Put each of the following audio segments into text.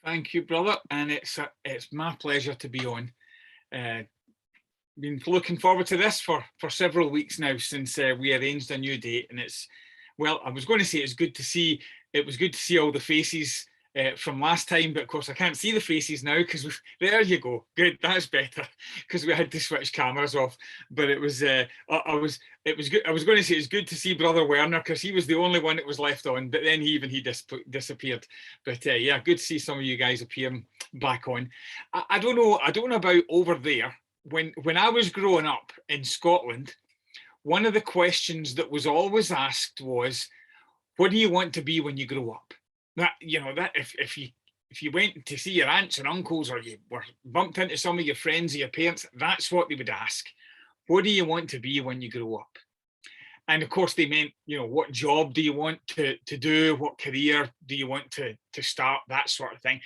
Thank you, brother, and it's my pleasure to be on. Uh, been looking forward to this for several weeks now since we arranged a new date, and well, I was going to say it was good to see all the faces from last time, but of course I can't see the faces now because there you go, good, that's better, because we had to switch cameras off. But it was it was good. I was going to say it's good to see brother Werner because he was the only one that was left on, but then he disappeared. But yeah, good to see some of you guys appearing back on. I don't know about over there. When I was growing up in Scotland, one of the questions that was always asked was, what do you want to be when you grow up? That, that if you went to see your aunts and uncles, or you were bumped into some of your friends or your parents, that's what they would ask. What do you want to be when you grow up? And of course they meant, what job do you want to do? What career do you want to start? That sort of thing.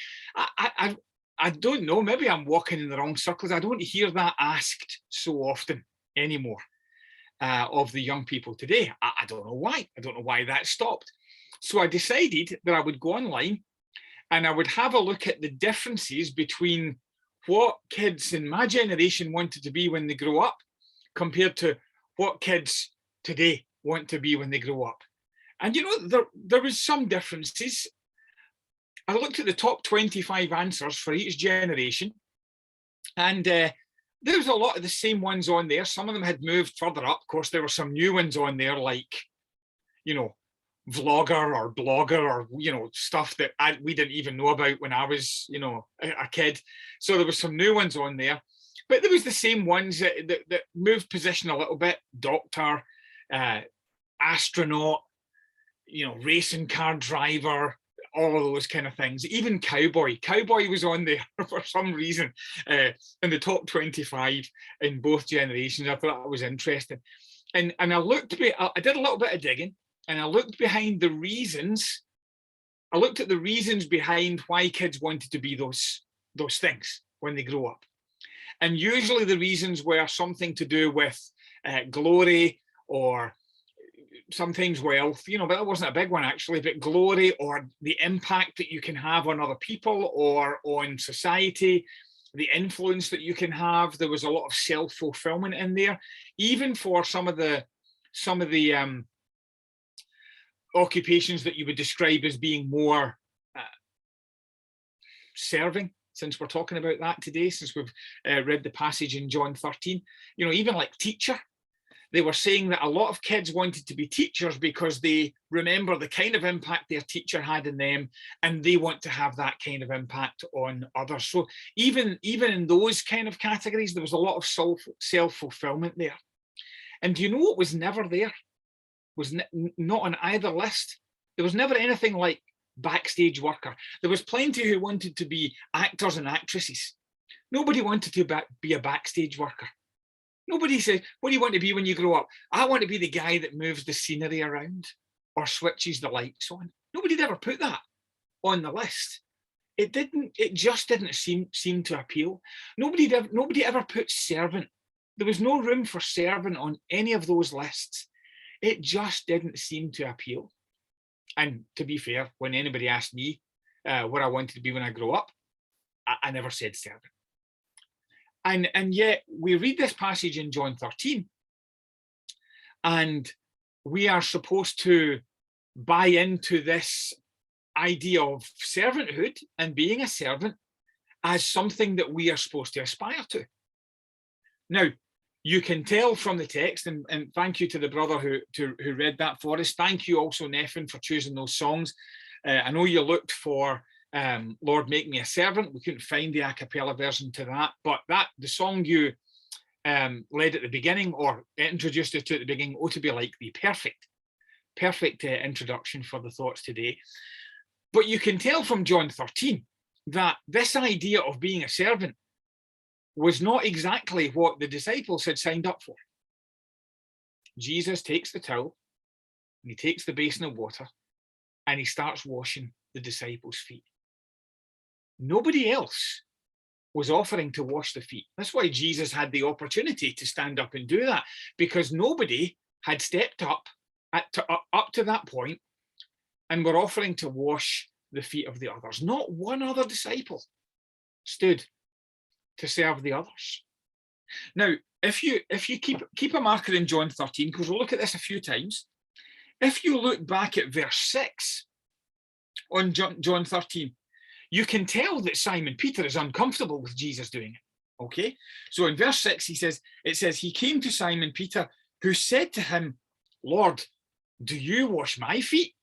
I don't know, maybe I'm walking in the wrong circles. I don't hear that asked so often anymore of the young people today. I don't know why. I don't know why that stopped. So I decided that I would go online and I would have a look at the differences between what kids in my generation wanted to be when they grow up compared to what kids today want to be when they grow up. And there was some differences. I looked at the top 25 answers for each generation, and there was a lot of the same ones on there. Some of them had moved further up. Of course, there were some new ones on there, like, vlogger or blogger, or, stuff that we didn't even know about when I was, a kid. So there were some new ones on there, but there was the same ones that moved position a little bit: doctor, astronaut, racing car driver, all of those kind of things. Even cowboy was on there for some reason in the top 25 in both generations. I thought that was interesting, and I did a little bit of digging, and I looked behind the reasons. I looked at the reasons behind why kids wanted to be those things when they grow up, and usually the reasons were something to do with glory, or sometimes wealth, but that wasn't a big one actually, but glory, or the impact that you can have on other people or on society, the influence that you can have. There was a lot of self-fulfillment in there, even for some of the occupations that you would describe as being more serving, since we're talking about that today, since we've read the passage in John 13, even like teacher. They were saying that a lot of kids wanted to be teachers because they remember the kind of impact their teacher had in them, and they want to have that kind of impact on others. So even in those kind of categories, there was a lot of self-fulfillment there. And do you know what was never there? Was not on either list. There was never anything like backstage worker. There was plenty who wanted to be actors and actresses. Nobody wanted to be a backstage worker. Nobody said, what do you want to be when you grow up? I want to be the guy that moves the scenery around or switches the lights on. Nobody'd ever put that on the list. It just didn't seem to appeal. Nobody ever put servant. There was no room for servant on any of those lists. It just didn't seem to appeal. And to be fair, when anybody asked me what I wanted to be when I grow up, I never said servant. And yet we read this passage in John 13, and we are supposed to buy into this idea of servanthood and being a servant as something that we are supposed to aspire to. Now, you can tell from the text, and thank you to the brother who read that for us. Thank you also, Neffin, for choosing those songs. I know you looked for Lord Make Me a Servant. We couldn't find the a cappella version to that, but the song you led at the beginning, or introduced us to at the beginning, ought to be like the perfect introduction for the thoughts today. But you can tell from John 13 that this idea of being a servant was not exactly what the disciples had signed up for. Jesus takes the towel, and he takes the basin of water, and he starts washing the disciples' feet. Nobody else was offering to wash the feet. That's why Jesus had the opportunity to stand up and do that, because nobody had stepped up to that point and were offering to wash the feet of the others. Not one other disciple stood to serve the others. Now, if you keep a marker in John 13, because we'll look at this a few times, if you look back at verse 6 on John 13, you can tell that Simon Peter is uncomfortable with Jesus doing it. Okay, so in verse 6, it says, he came to Simon Peter, who said to him, Lord, do you wash my feet?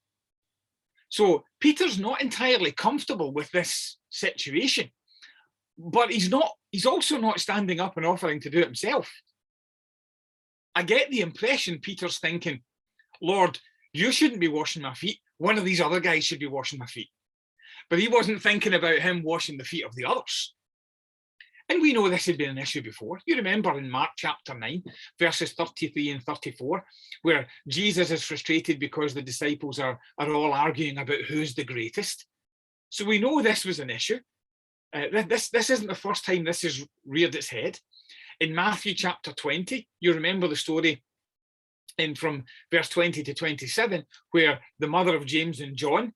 So Peter's not entirely comfortable with this situation, but he's also not standing up and offering to do it himself. I get the impression Peter's thinking, Lord, you shouldn't be washing my feet. One of these other guys should be washing my feet. But he wasn't thinking about him washing the feet of the others. And we know this had been an issue before. You remember in Mark chapter 9, verses 33 and 34, where Jesus is frustrated because the disciples are all arguing about who's the greatest. So we know this was an issue. This isn't the first time this has reared its head. In Matthew chapter 20, you remember the story from verse 20 to 27, where the mother of James and John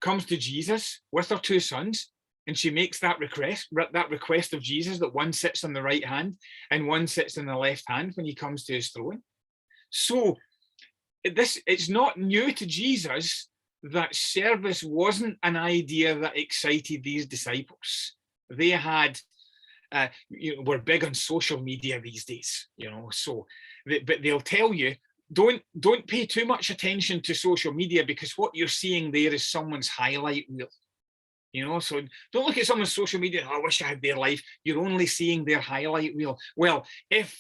comes to Jesus with her two sons, and she makes that request of Jesus that one sits on the right hand and one sits on the left hand when he comes to his throne. So it's not new to Jesus that service wasn't an idea that excited these disciples. They had were big on social media these days, but they'll tell you, don't pay too much attention to social media, because what you're seeing there is someone's highlight reel. So don't look at someone's social media, I wish I had their life. You're only seeing their highlight reel. Well, if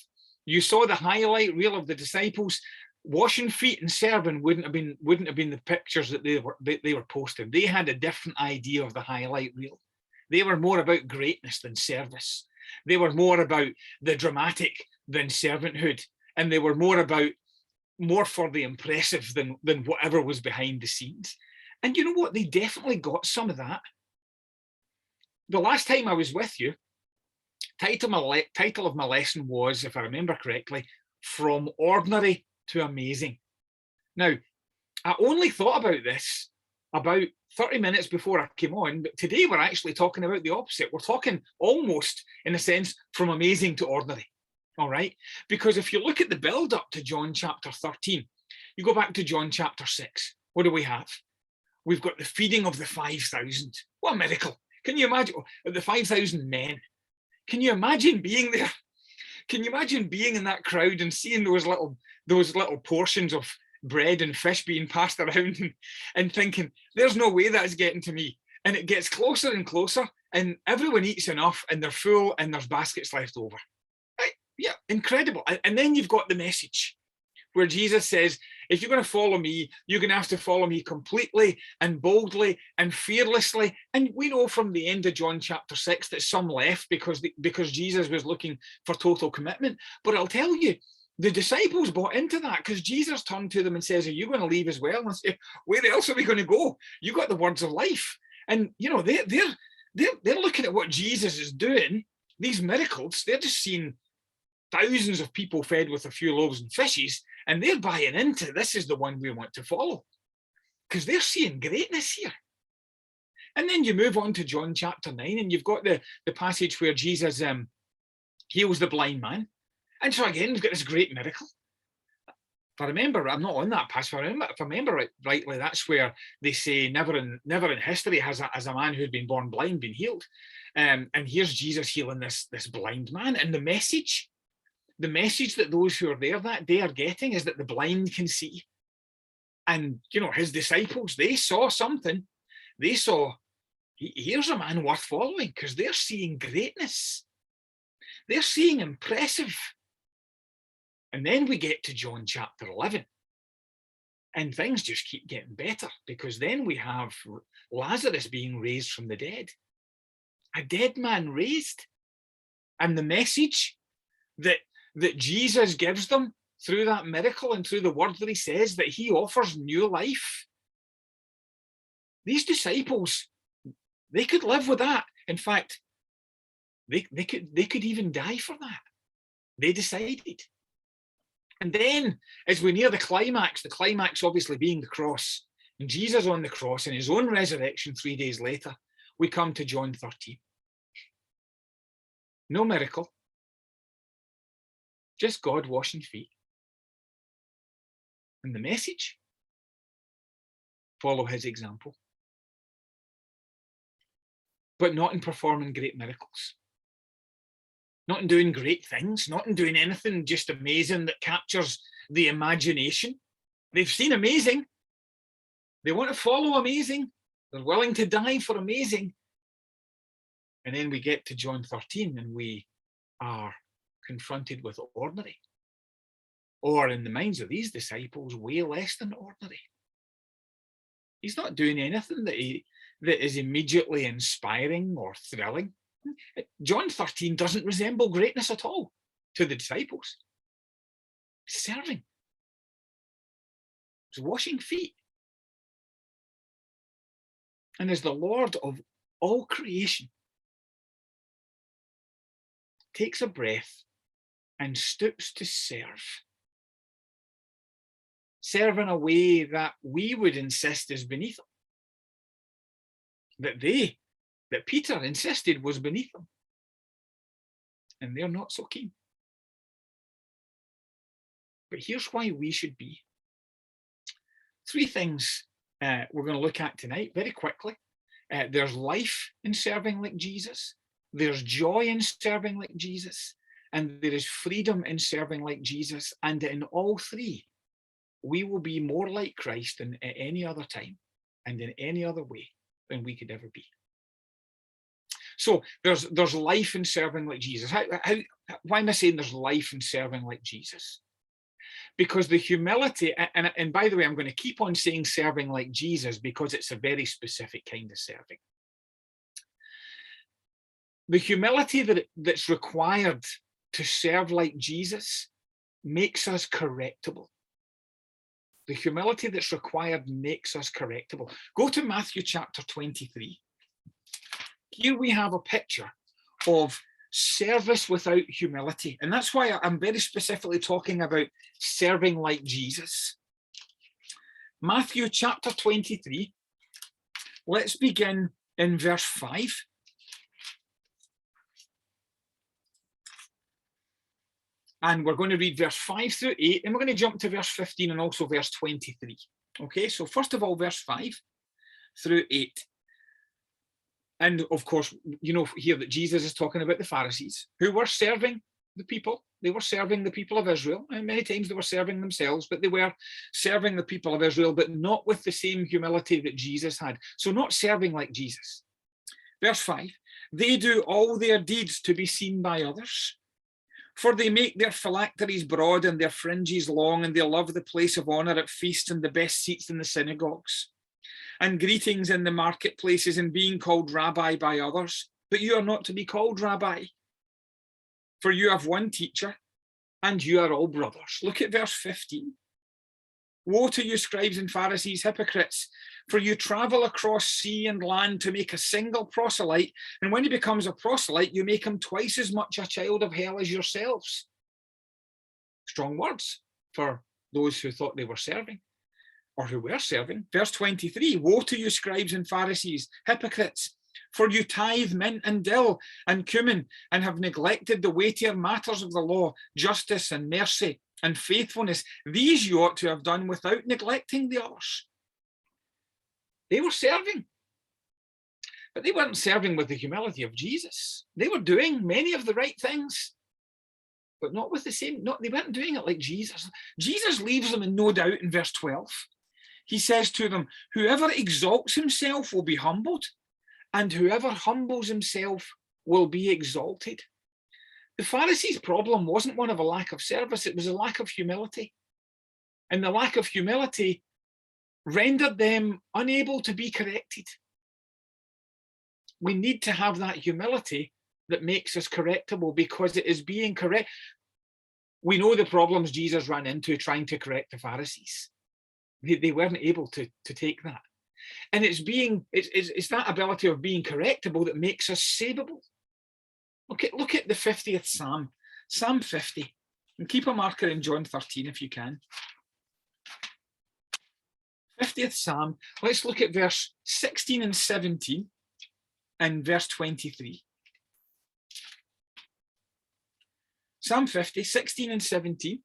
you saw the highlight reel of the disciples, washing feet and serving wouldn't have been the pictures that they were posting. They had a different idea of the highlight reel. They were more about greatness than service. They were more about the dramatic than servanthood, and they were more for the impressive than whatever was behind the scenes. And you know what? They definitely got some of that. The last time I was with you, title of my lesson was, if I remember correctly, From Ordinary to Amazing. Now, I only thought about this about 30 minutes before I came on, but today we're actually talking about the opposite. We're talking almost, in a sense, from amazing to ordinary. All right? Because if you look at the build up to John chapter 13, you go back to John chapter 6, what do we have? We've got the feeding of the 5,000. What a miracle. Can you imagine the 5,000 men? Can you imagine being there? Can you imagine being in that crowd and seeing those little portions of bread and fish being passed around and thinking, there's no way that's getting to me. And it gets closer and closer, and everyone eats enough and they're full and there's baskets left over. Right? Yeah, incredible. And then you've got the message where Jesus says, if you're going to follow me, you're going to have to follow me completely and boldly and fearlessly. And we know from the end of John chapter 6 that some left because Jesus was looking for total commitment. But I'll tell you, the disciples bought into that, because Jesus turned to them and says, are you going to leave as well? And I say, where else are we going to go? You got the words of life. And, they're looking at what Jesus is doing, these miracles. They're just seeing thousands of people fed with a few loaves and fishes, and they're buying into, this is the one we want to follow, because they're seeing greatness here. And then you move on to John chapter 9, and you've got the passage where Jesus heals the blind man. And so again, we've got this great miracle. If I remember, I'm not on that passage. If I remember it rightly, that's where they say never in history has a man who'd been born blind been healed. And here's Jesus healing this blind man. And the message that those who are there that day are getting is that the blind can see. And, his disciples, they saw something. They saw, here's a man worth following, because they're seeing greatness. They're seeing impressive. And then we get to John chapter 11. And things just keep getting better, because then we have Lazarus being raised from the dead. A dead man raised. And the message that Jesus gives them through that miracle and through the word that he says, that he offers new life. These disciples, they could live with that. In fact, they could even die for that. They decided. And then, as we near the climax obviously being the cross, and Jesus on the cross and his own resurrection 3 days later, we come to John 13. No miracle, just God washing feet. And the message, follow his example. But not in performing great miracles. Not in doing great things, not in doing anything just amazing that captures the imagination. They've seen amazing. They want to follow amazing. They're willing to die for amazing. And then we get to John 13 and we are confronted with ordinary. Or in the minds of these disciples, way less than ordinary. He's not doing anything that is immediately inspiring or thrilling. John 13 doesn't resemble greatness at all to the disciples. Serving. It's washing feet. And as the Lord of all creation takes a breath and stoops to serve. Serve in a way that we would insist is beneath them. That Peter insisted was beneath them. And they're not so keen. But here's why we should be. 3 things we're going to look at tonight very quickly. There's life in serving like Jesus. There's joy in serving like Jesus. And there is freedom in serving like Jesus. And in all 3, we will be more like Christ than at any other time and in any other way than we could ever be. So there's life in serving like Jesus. Why am I saying there's life in serving like Jesus? Because the humility, and by the way, I'm going to keep on saying serving like Jesus because it's a very specific kind of serving. The humility that's required to serve like Jesus makes us correctable. The humility that's required makes us correctable. Go to Matthew chapter 23. Here we have a picture of service without humility. And that's why I'm very specifically talking about serving like Jesus. Matthew chapter 23. Let's begin in verse 5. And we're going to read verse 5 through 8, and we're going to jump to verse 15 and also verse 23. Okay, so first of all, verse 5 through 8. And of course, you know here that Jesus is talking about the Pharisees who were serving the people. They were serving the people of Israel. And many times they were serving themselves, but they were serving the people of Israel, but not with the same humility that Jesus had. So not serving like Jesus. Verse 5, they do all their deeds to be seen by others. For they make their phylacteries broad and their fringes long, and they love the place of honour at feasts and the best seats in the synagogues, and greetings in the marketplaces, and being called rabbi by others. But you are not to be called rabbi, for you have one teacher, and you are all brothers. Look at verse 15. Woe to you, scribes and Pharisees, hypocrites, for you travel across sea and land to make a single proselyte, and when he becomes a proselyte, you make him twice as much a child of hell as yourselves. Strong words for those who thought they were serving, or who were serving. Verse 23, woe to you, scribes and Pharisees, hypocrites, for you tithe mint and dill and cumin, and have neglected the weightier matters of the law, justice and mercy and faithfulness. These you ought to have done without neglecting the others. They were serving, but they weren't serving with the humility of Jesus. They were doing many of the right things, but not with the same, they weren't doing it like Jesus. Jesus leaves them in no doubt in verse 12. He says to them, whoever exalts himself will be humbled, and whoever humbles himself will be exalted. The Pharisees' problem wasn't one of a lack of service, it was a lack of humility. And the lack of humility rendered them unable to be corrected. We need to have that humility that makes us correctable, because it is being correct. We know the problems Jesus ran into trying to correct the Pharisees. They weren't able to take that. And it's that ability of being correctable that makes us savable. Look at the 50th Psalm, Psalm 50, and keep a marker in John 13 if you can. 50th Psalm. Let's look at verse 16 and 17 and verse 23. Psalm 50, 16 and 17.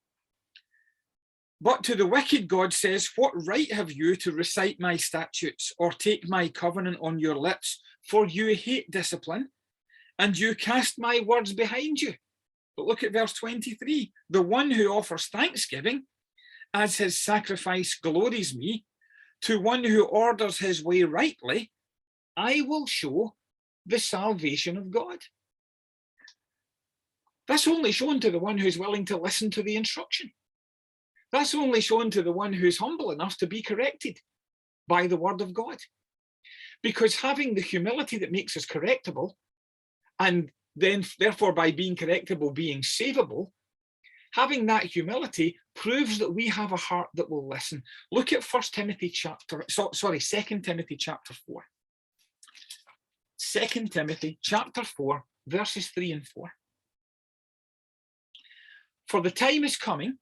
But to the wicked God says, what right have you to recite my statutes or take my covenant on your lips? For you hate discipline and you cast my words behind you. But look at verse 23. The one who offers thanksgiving as his sacrifice glories me. To one who orders his way rightly, I will show the salvation of God. That's only shown to the one who's willing to listen to the instruction. That's only shown to the one who's humble enough to be corrected by the word of God. Because having the humility that makes us correctable, and then therefore by being correctable, being savable, having that humility proves that we have a heart that will listen. Look at 2 Timothy chapter 4. 2 Timothy chapter 4, verses 3 and 4. For the time is coming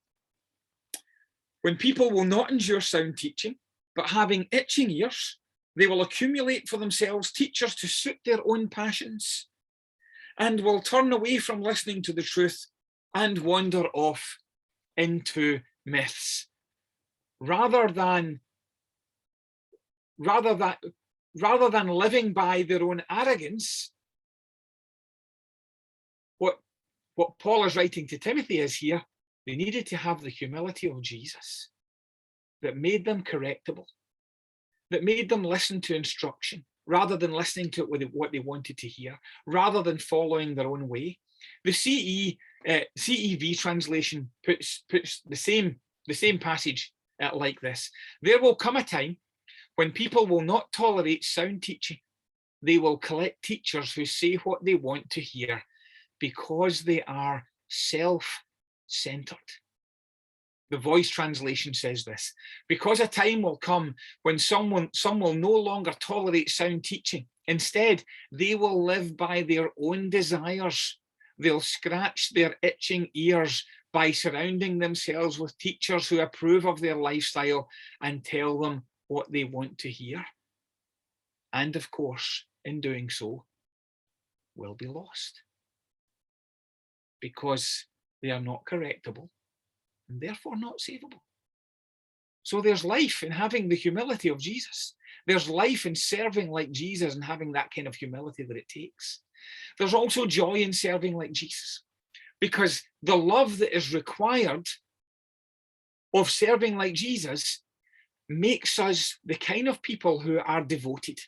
when people will not endure sound teaching, but having itching ears, they will accumulate for themselves teachers to suit their own passions, and will turn away from listening to the truth and wander off into myths. Rather than living by their own arrogance, what Paul is writing to Timothy is here, they needed to have the humility of Jesus that made them correctable, that made them listen to instruction rather than listening to it with what they wanted to hear, rather than following their own way. The CEV translation puts the same passage like this. There will come a time when people will not tolerate sound teaching. They will collect teachers who say what they want to hear because they are self-centered. The Voice translation says this: because a time will come when some will no longer tolerate sound teaching. Instead, they will live by their own desires. They'll scratch their itching ears by surrounding themselves with teachers who approve of their lifestyle and tell them what they want to hear. And of course, in doing so, will be lost because they are not correctable and therefore not savable. So there's life in having the humility of Jesus. There's life in serving like Jesus and having that kind of humility that it takes. There's also joy in serving like Jesus, because the love that is required of serving like Jesus makes us the kind of people who are devoted.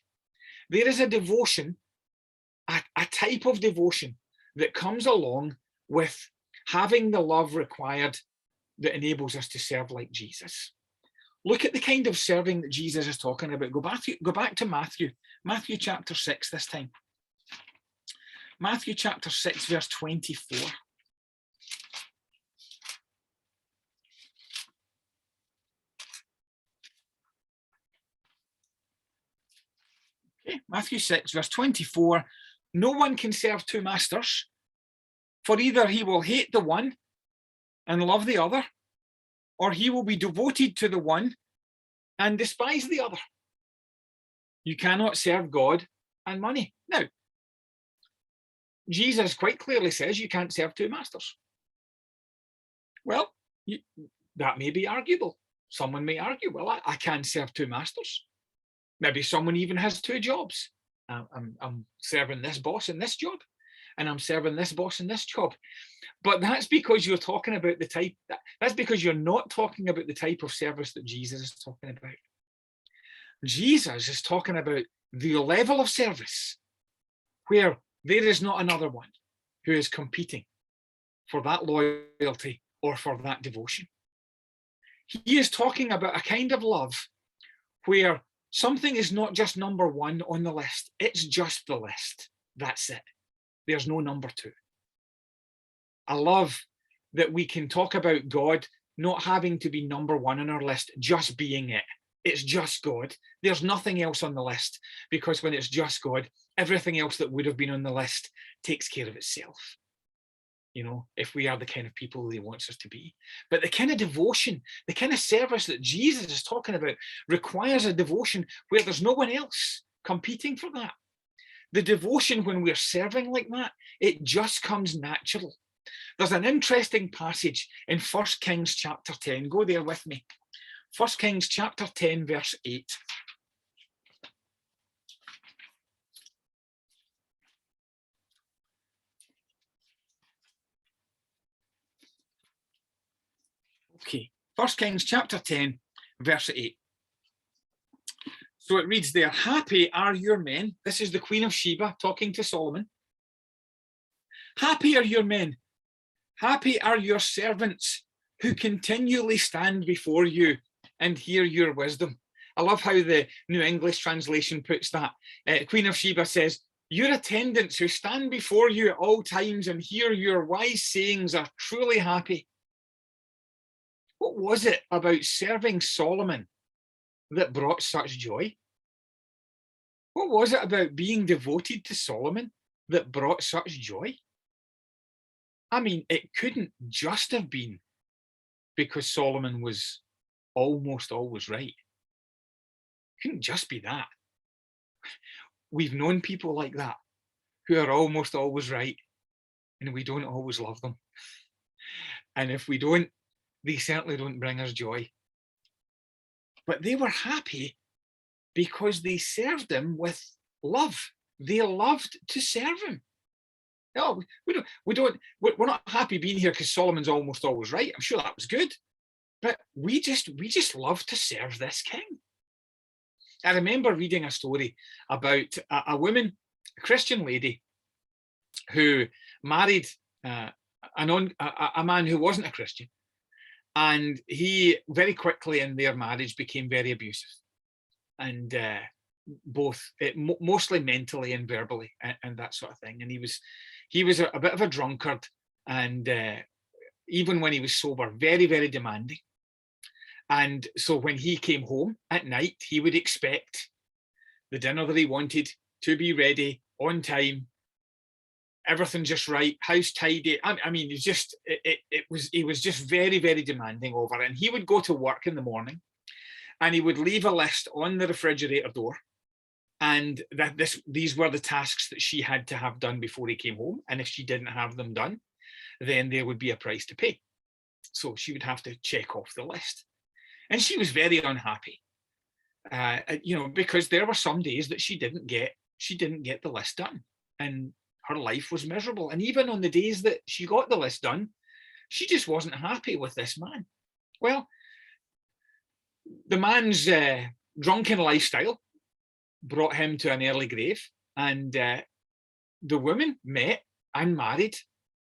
There is a devotion, a type of devotion that comes along with having the love required that enables us to serve like Jesus. Look at the kind of serving that Jesus is talking about. Go back to Matthew chapter 6 this time. Matthew chapter 6, verse 24. Okay, Matthew 6, verse 24. No one can serve two masters, for either he will hate the one and love the other, or he will be devoted to the one and despise the other. You cannot serve God and money. Now, Jesus quite clearly says you can't serve two masters. Well, that may be arguable. Someone may argue, well, I can serve two masters. Maybe someone even has two jobs. I'm serving this boss in this job, and I'm serving this boss in this job. But that's because you're talking about the type, that's because you're not talking about the type of service that Jesus is talking about. Jesus is talking about the level of service where there is not another one who is competing for that loyalty or for that devotion. He is talking about a kind of love where something is not just number one on the list, it's just the list. That's it. There's no number two. I love that we can talk about God not having to be number one on our list, just being it. It's just God. There's nothing else on the list, because when it's just God, everything else that would have been on the list takes care of itself. if we are the kind of people that he wants us to be. But the kind of devotion, the kind of service that Jesus is talking about requires a devotion where there's no one else competing for that. The devotion when we're serving like that, it just comes natural. There's an interesting passage in 1 Kings chapter 10. Go there with me. 1 Kings chapter 10, verse 8. Okay, 1 Kings chapter 10, verse 8. So it reads there, happy are your men. This is the Queen of Sheba talking to Solomon. Happy are your men. Happy are your servants who continually stand before you and hear your wisdom. I love how the New English translation puts that. Queen of Sheba says, your attendants who stand before you at all times and hear your wise sayings are truly happy. What was it about serving Solomon that brought such joy? What was it about being devoted to Solomon that brought such joy? I mean, it couldn't just have been because Solomon was almost always right. It couldn't just be that. We've known people like that who are almost always right, and we don't always love them. And if we don't, they certainly don't bring us joy. But they were happy because they served him with love. They loved to serve him. No, we're not happy being here because Solomon's almost always right. I'm sure that was good. But we just love to serve this king. I remember reading a story about a woman, a Christian lady, who married a man who wasn't a Christian. And he very quickly in their marriage became very abusive. And mostly mentally and verbally and that sort of thing. And he was a bit of a drunkard, and even when he was sober, very, very demanding. And so when he came home at night, he would expect the dinner that he wanted to be ready on time, everything just right, house tidy. I mean, he was just very, very demanding over it. And he would go to work in the morning, and he would leave a list on the refrigerator door, and these were the tasks that she had to have done before he came home. And if she didn't have them done, then there would be a price to pay. So she would have to check off the list. And she was very unhappy, because there were some days that she didn't get the list done, and her life was miserable. And even on the days that she got the list done, she just wasn't happy with this man. Well, the man's drunken lifestyle brought him to an early grave, and the woman met and married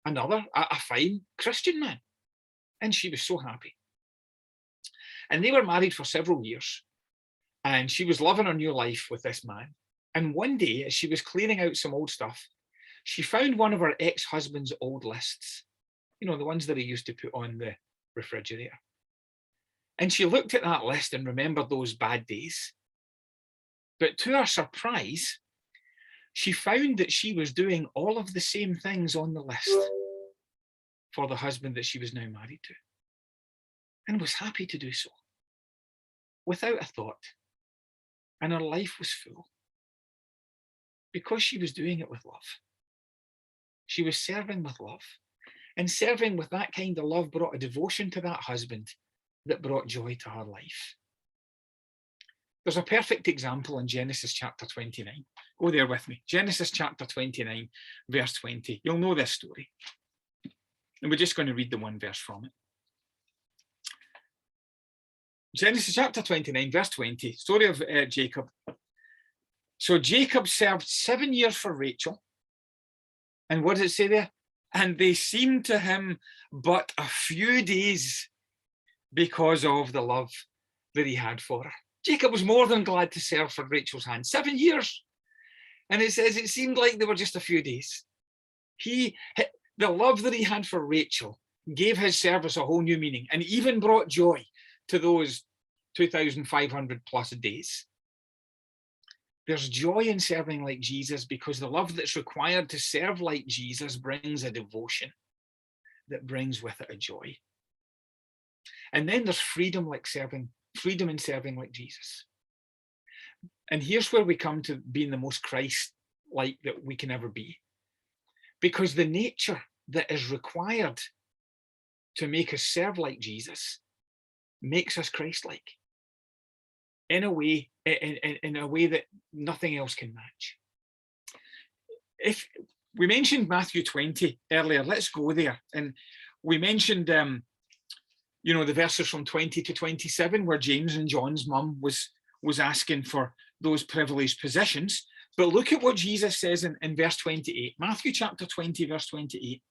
a fine Christian man, and she was so happy. And they were married for several years, and she was loving her new life with this man. And one day, as she was clearing out some old stuff, she found one of her ex-husband's old lists, the ones that he used to put on the refrigerator. And she looked at that list and remembered those bad days. But to her surprise, she found that she was doing all of the same things on the list for the husband that she was now married to, and was happy to do so without a thought. And her life was full because she was doing it with love. She was serving with love, and serving with that kind of love brought a devotion to that husband that brought joy to her life. There's a perfect example in Genesis chapter 29. Go there with me. Genesis chapter 29, verse 20. You'll know this story. And we're just going to read the one verse from it. Genesis chapter 29, verse 20, story of Jacob. So Jacob served 7 years for Rachel. And what does it say there? And they seemed to him but a few days because of the love that he had for her. Jacob was more than glad to serve for Rachel's hand. 7 years. And it says it seemed like they were just a few days. The love that he had for Rachel gave his service a whole new meaning, and even brought joy to those 2,500 plus days. There's joy in serving like Jesus because the love that's required to serve like Jesus brings a devotion. that brings with it a joy. And then there's freedom in serving like Jesus. And here's where we come to being the most Christ-like that we can ever be. Because the nature that is required to make us serve like Jesus makes us Christ-like in a way that nothing else can match. If we mentioned Matthew 20 earlier, let's go there. And we mentioned, the verses from 20 to 27, where James and John's mum was asking for those privileged positions. But look at what Jesus says in verse 28, Matthew chapter 20, verse 28.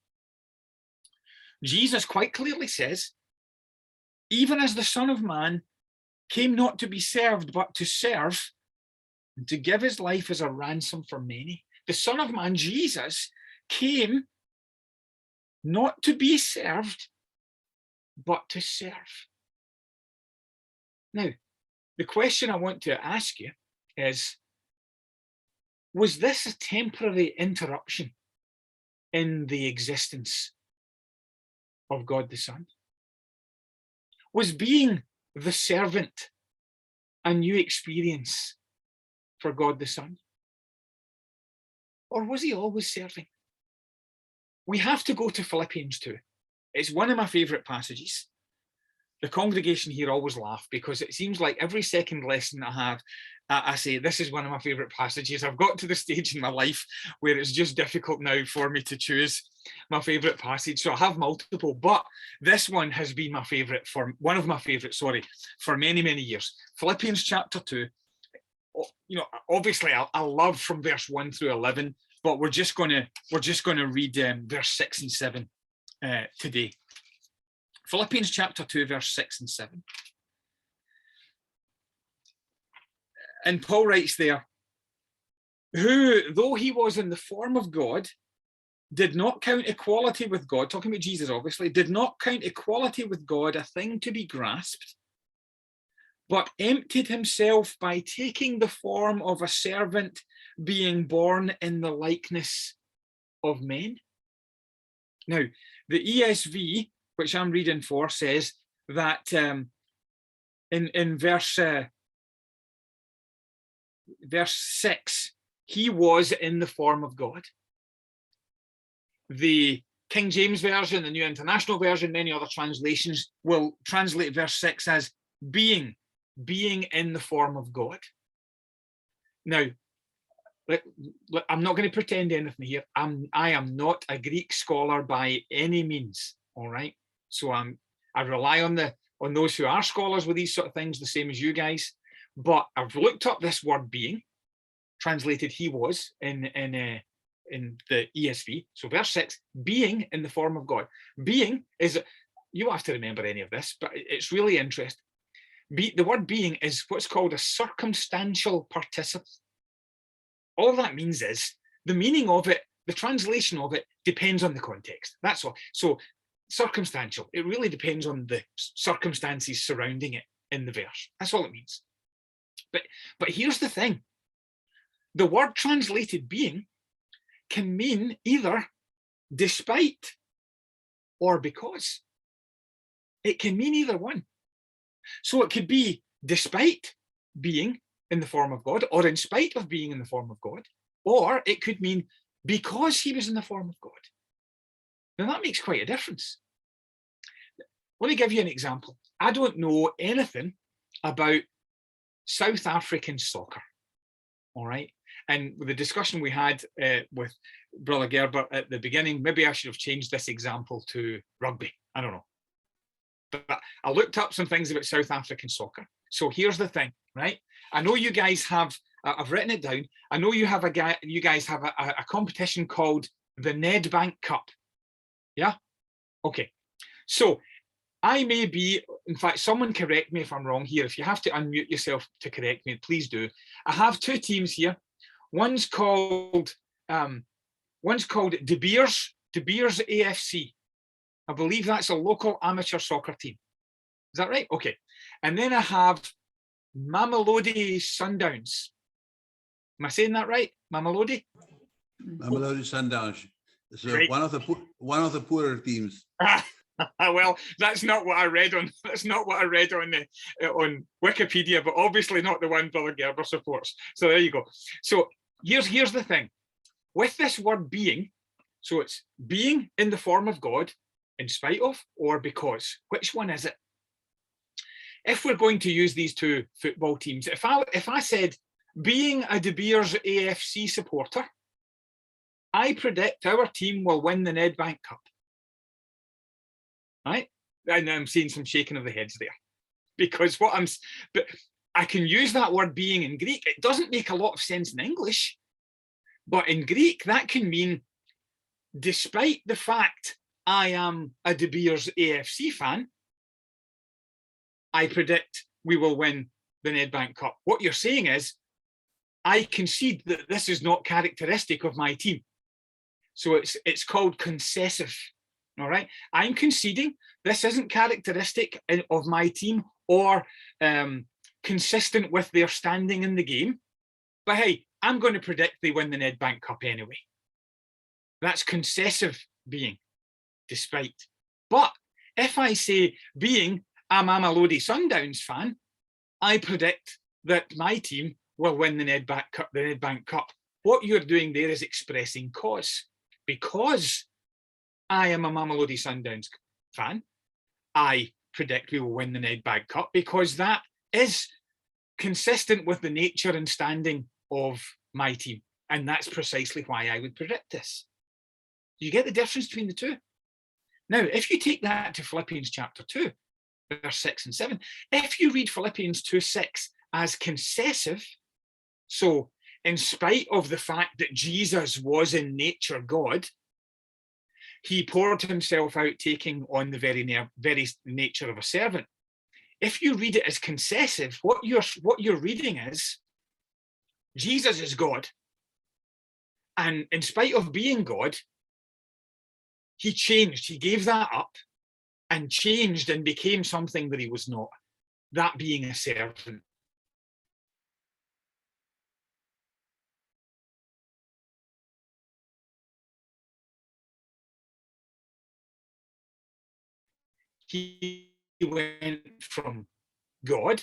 Jesus quite clearly says, even as the Son of Man came not to be served, but to serve, and to give his life as a ransom for many. The Son of Man, Jesus, came not to be served, but to serve. Now, the question I want to ask you is, was this a temporary interruption in the existence of God the Son? Was being the servant a new experience for God the Son? Or was he always serving? We have to go to Philippians 2. It's one of my favourite passages. The congregation here always laugh because it seems like every second lesson I have, I say, this is one of my favourite passages. I've got to the stage in my life where it's just difficult now for me to choose my favourite passage. So I have multiple, but this one has been my favourite for many, many years. Philippians chapter 2. Obviously I love from verse 1 through 11, but we're just going to read verse 6 and 7 today. Philippians chapter 2, verse 6 and 7. And Paul writes there, who, though he was in the form of God, did not count equality with God, talking about Jesus obviously, did not count equality with God a thing to be grasped, but emptied himself by taking the form of a servant, being born in the likeness of men. Now, the ESV, which I'm reading for, says that in verse 6, he was in the form of God. The King James Version, the New International Version, many other translations will translate verse 6 as being in the form of God. Now, I'm not going to pretend anything here. I am not a Greek scholar by any means, all right? So I rely on those who are scholars with these sort of things, the same as you guys. But I've looked up this word being, translated he was in the ESV. So verse 6, being in the form of God. Being is, you don't have to remember any of this, but it's really interesting. The word being is what's called a circumstantial participle. All that means is the meaning of it, the translation of it depends on the context. That's all. So circumstantial, it really depends on the circumstances surrounding it in the verse. That's all it means. But here's the thing. The word translated being can mean either despite or because. It can mean either one. So it could be despite being in the form of God, or in spite of being in the form of God, or it could mean because he was in the form of God. Now that makes quite a difference. Let me give you an example. I don't know anything about South African soccer, all right? And with the discussion we had with Brother Gerber at the beginning, maybe I should have changed this example to rugby. I don't know. But I looked up some things about South African soccer. So here's the thing, right? I know you guys have, I've written it down. I know you guys have a competition called the Nedbank Cup. Yeah? Okay. So I may be, in fact, someone correct me if I'm wrong here. If you have to unmute yourself to correct me, please do. I have two teams here. One's called De Beers AFC. I believe that's a local amateur soccer team. Is that right? Okay. And then I have Mamelodi Sundowns. Am I saying that right? Mamelodi? Mamelodi Sundowns. So Great. one of the poorer teams. Well, that's not what I read on. That's not what I read on Wikipedia, but obviously not the one Brother Gerber supports. So there you go. So here's the thing with this word being. So it's being in the form of God, in spite of, or because. Which one is it? If we're going to use these two football teams, if I said being a De Beers AFC supporter, I predict our team will win the Nedbank Cup. Right? And I'm seeing some shaking of the heads there. Because but I can use that word being in Greek. It doesn't make a lot of sense in English. But in Greek, that can mean, despite the fact I am a De Beers AFC fan, I predict we will win the Nedbank Cup. What you're saying is, I concede that this is not characteristic of my team. So it's called concessive. All right. I'm conceding this isn't characteristic of my team or consistent with their standing in the game. But hey, I'm going to predict they win the Nedbank Cup anyway. That's concessive being, despite. But if I say being a Mamelodi Sundowns fan, I predict that my team will win the Nedbank Cup. What you're doing there is expressing cause. Because I am a Mamelodi Sundowns fan, I predict we will win the Nedbank Cup, because that is consistent with the nature and standing of my team. And that's precisely why I would predict this. You get the difference between the two? Now, if you take that to Philippians chapter 2, verse 6 and 7, if you read Philippians 2:6 as concessive, so in spite of the fact that Jesus was in nature God, he poured himself out, taking on the very nature of a servant. If you read it as concessive, what you're reading is Jesus is God, and in spite of being God, he changed. He gave that up and changed and became something that he was not, that being a servant. He went from God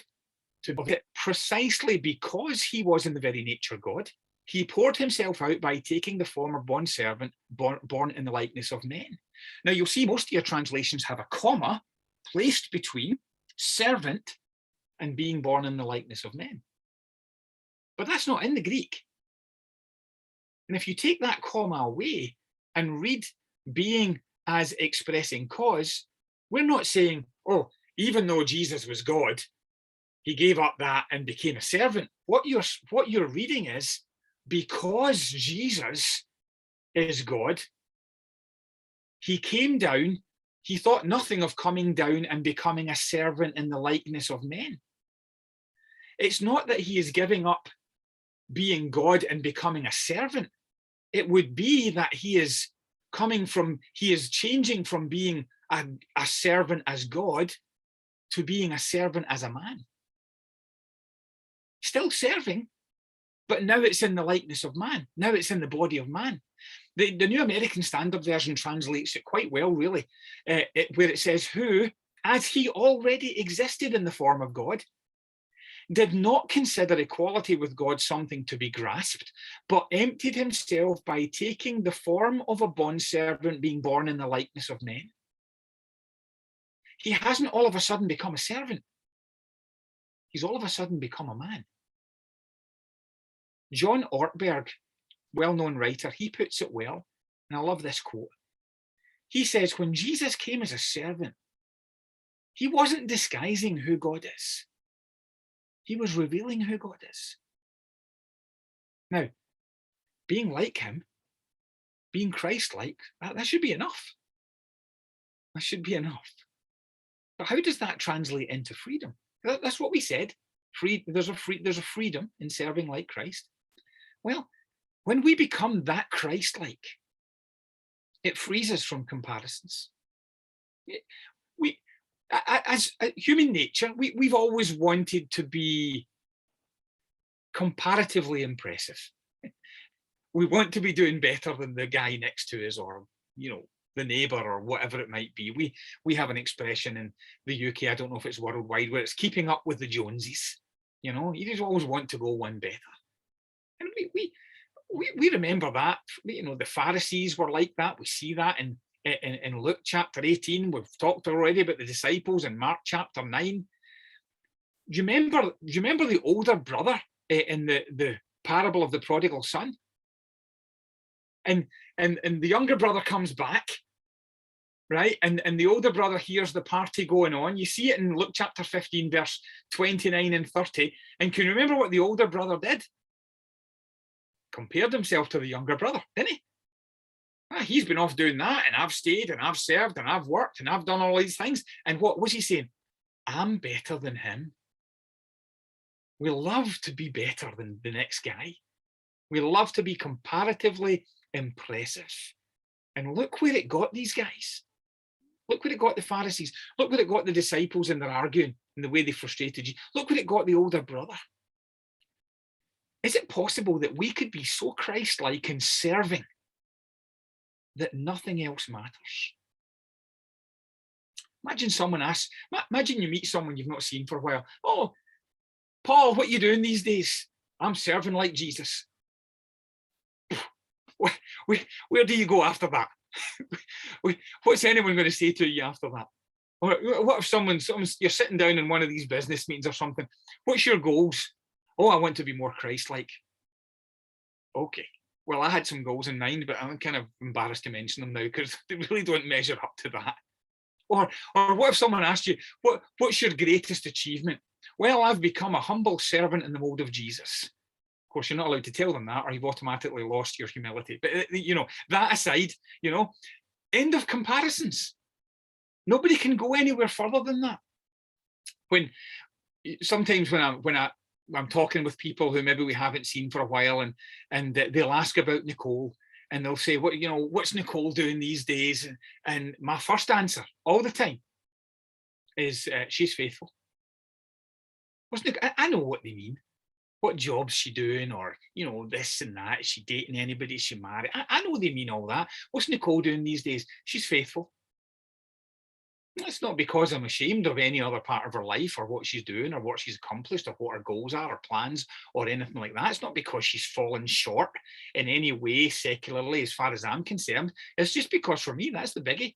to precisely because he was in the very nature God. He poured himself out by taking the form of bondservant, born in the likeness of men. Now, you'll see most of your translations have a comma placed between servant and being born in the likeness of men. But that's not in the Greek. And if you take that comma away and read being as expressing cause, we're not saying, oh, even though Jesus was God, he gave up that and became a servant. What you're reading is, because Jesus is God, he came down, he thought nothing of coming down and becoming a servant in the likeness of men. It's not that he is giving up being God and becoming a servant. It would be that he is changing from being a servant as God to being a servant as a man. Still serving, but now it's in the likeness of man. Now it's in the body of man. The New American Standard Version translates it quite well, really, where it says, who, as he already existed in the form of God, did not consider equality with God something to be grasped, but emptied himself by taking the form of a bondservant, being born in the likeness of men. He hasn't all of a sudden become a servant. He's all of a sudden become a man. John Ortberg, well-known writer, he puts it well, and I love this quote. He says, when Jesus came as a servant, he wasn't disguising who God is. He was revealing who God is. Now, being like him, being Christ-like, that should be enough. That should be enough. But how does that translate into freedom? That's what we said. There's a freedom in serving like Christ. Well, when we become that Christ-like, it frees us from comparisons. As human nature, we've always wanted to be comparatively impressive. we want to be doing better than the guy next to us, or, you know, the neighbour, or whatever it might be. We have an expression in the UK, I don't know if it's worldwide, where it's keeping up with the Joneses. You know, you just always want to go one better. And we remember that. You know, the Pharisees were like that. We see that in Luke chapter 18. We've talked already about the disciples in Mark chapter 9. Do you remember the older brother in the parable of the prodigal son? And the younger brother comes back, right? And the older brother hears the party going on. You see it in Luke chapter 15, verse 29 and 30. And can you remember what the older brother did? Compared himself to the younger brother, didn't he? He's been off doing that, and I've stayed, and I've served, and I've worked, and I've done all these things. And what was he saying? I'm better than him. We love to be better than the next guy. We love to be comparatively impressive. And look where it got these guys. Look where it got the Pharisees. Look where it got the disciples in their arguing and the way they frustrated you. Look where it got the older brother. Is it possible that we could be so Christ-like in serving that nothing else matters? Imagine you meet someone you've not seen for a while. Oh, Paul, what are you doing these days? I'm serving like Jesus. Where do you go after that? What's anyone going to say to you after that? What if you're sitting down in one of these business meetings or something? What's your goals? Oh, I want to be more Christ-like. Okay. Well, I had some goals in mind, but I'm kind of embarrassed to mention them now because they really don't measure up to that. Or what if someone asked you, what's your greatest achievement? Well, I've become a humble servant in the mold of Jesus. Of course, you're not allowed to tell them that, or you've automatically lost your humility. But, you know, that aside, you know, end of comparisons. Nobody can go anywhere further than that. Sometimes when I'm talking with people who maybe we haven't seen for a while, and they'll ask about Nicole, and they'll say, what's Nicole doing these days? And my first answer all the time is she's faithful. I know what they mean. What job's she doing, or, you know, this and that? Is she dating anybody? Is she married? I know they mean all that. What's Nicole doing these days? She's faithful. It's not because I'm ashamed of any other part of her life, or what she's doing, or what she's accomplished, or what her goals are, or plans, or anything like that. It's not because she's fallen short in any way secularly, as far as I'm concerned. It's just because, for me, that's the biggie.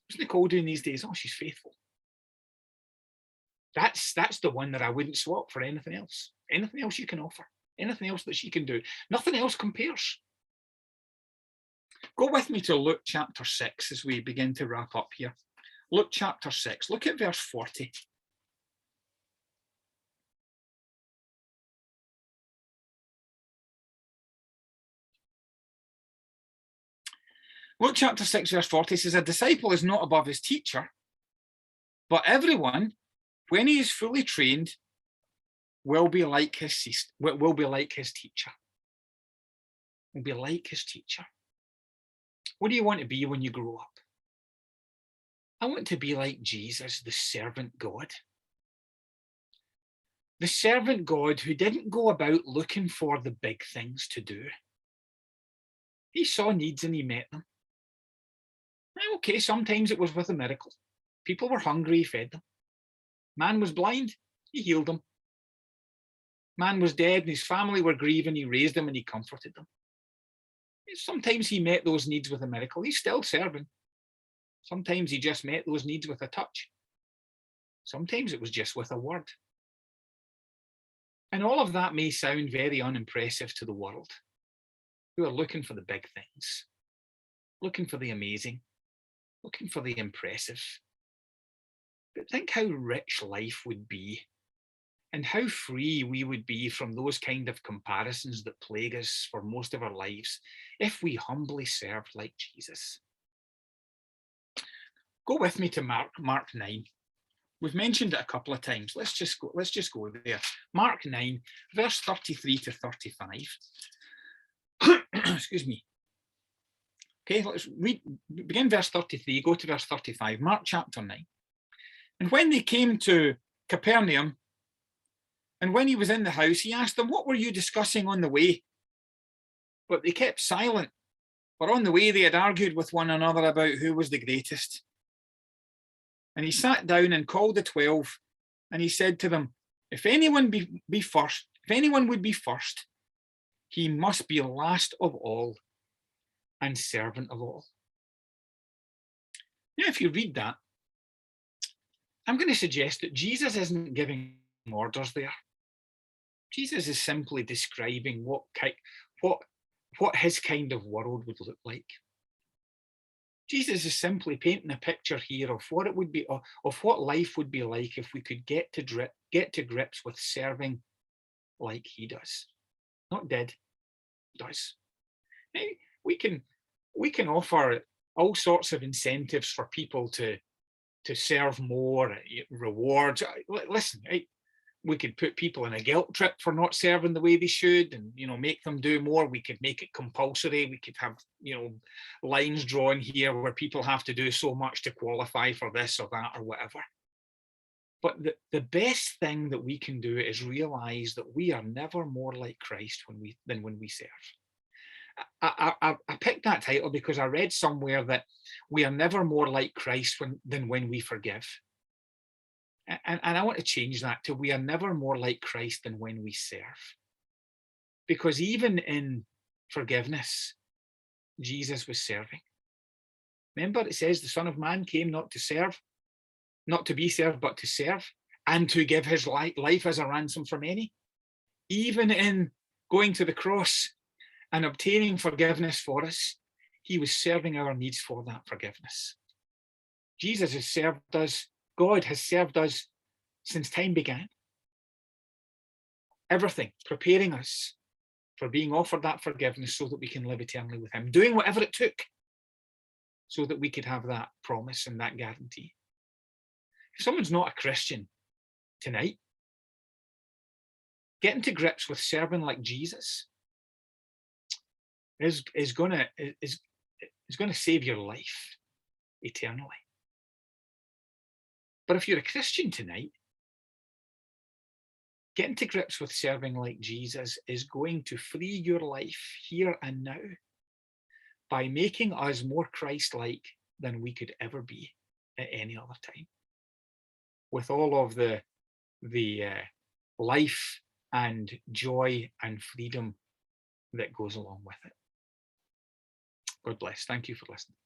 What's Nicole doing these days? Oh, she's faithful. That's the one that I wouldn't swap for anything else. Anything else you can offer, anything else that she can do. Nothing else compares. Go with me to Luke chapter 6 as we begin to wrap up here. Luke chapter 6, look at verse 40. Luke chapter 6, verse 40 says, a disciple is not above his teacher, but everyone, when he is fully trained, will be like his teacher. Will be like his teacher. What do you want to be when you grow up? I want to be like Jesus, the servant God. The servant God who didn't go about looking for the big things to do. He saw needs and he met them. Okay, sometimes it was with a miracle. People were hungry, he fed them. Man was blind, he healed them. Man was dead and his family were grieving, he raised them and he comforted them. Sometimes he met those needs with a miracle. He's still serving. Sometimes he just met those needs with a touch. Sometimes it was just with a word. And all of that may sound very unimpressive to the world, who are looking for the big things, looking for the amazing, looking for the impressive. But think how rich life would be, and how free we would be from those kind of comparisons that plague us for most of our lives if we humbly served like Jesus. Go with me to Mark 9. We've mentioned it a couple of times. Let's just go there. Mark 9, verse 33 to 35. Excuse me. Okay, let's begin verse 33, go to verse 35, Mark chapter 9. And when they came to Capernaum, and when he was in the house, he asked them, what were you discussing on the way? but they kept silent. For on the way they had argued with one another about who was the greatest. And he sat down and called the 12, and he said to them, if anyone would be first, he must be last of all and servant of all. Now, if you read that, I'm going to suggest that Jesus isn't giving orders there. Jesus is simply describing what his kind of world would look like. Jesus is simply painting a picture here of what it would be, of what life would be like if we could get to grips with serving like he does. Not did, does. We can offer all sorts of incentives for people to serve more, rewards. Listen, we could put people in a guilt trip for not serving the way they should, and make them do more. We could make it compulsory. We could have lines drawn here where people have to do so much to qualify for this or that or whatever. But the best thing that we can do is realize that we are never more like Christ than when we serve. I picked that title because I read somewhere that we are never more like Christ than when we forgive. And I want to change that to we are never more like Christ than when we serve. Because even in forgiveness, Jesus was serving. Remember, it says the Son of Man came not to be served, but to serve, and to give his life as a ransom for many. Even in going to the cross and obtaining forgiveness for us, he was serving our needs for that forgiveness. Jesus has served us. God has served us since time began. Everything, preparing us for being offered that forgiveness so that we can live eternally with him, doing whatever it took so that we could have that promise and that guarantee. If someone's not a Christian tonight, getting to grips with serving like Jesus is going to save your life eternally. But if you're a Christian tonight, getting to grips with serving like Jesus is going to free your life here and now by making us more Christ-like than we could ever be at any other time, with all of the life and joy and freedom that goes along with it. God bless. Thank you for listening.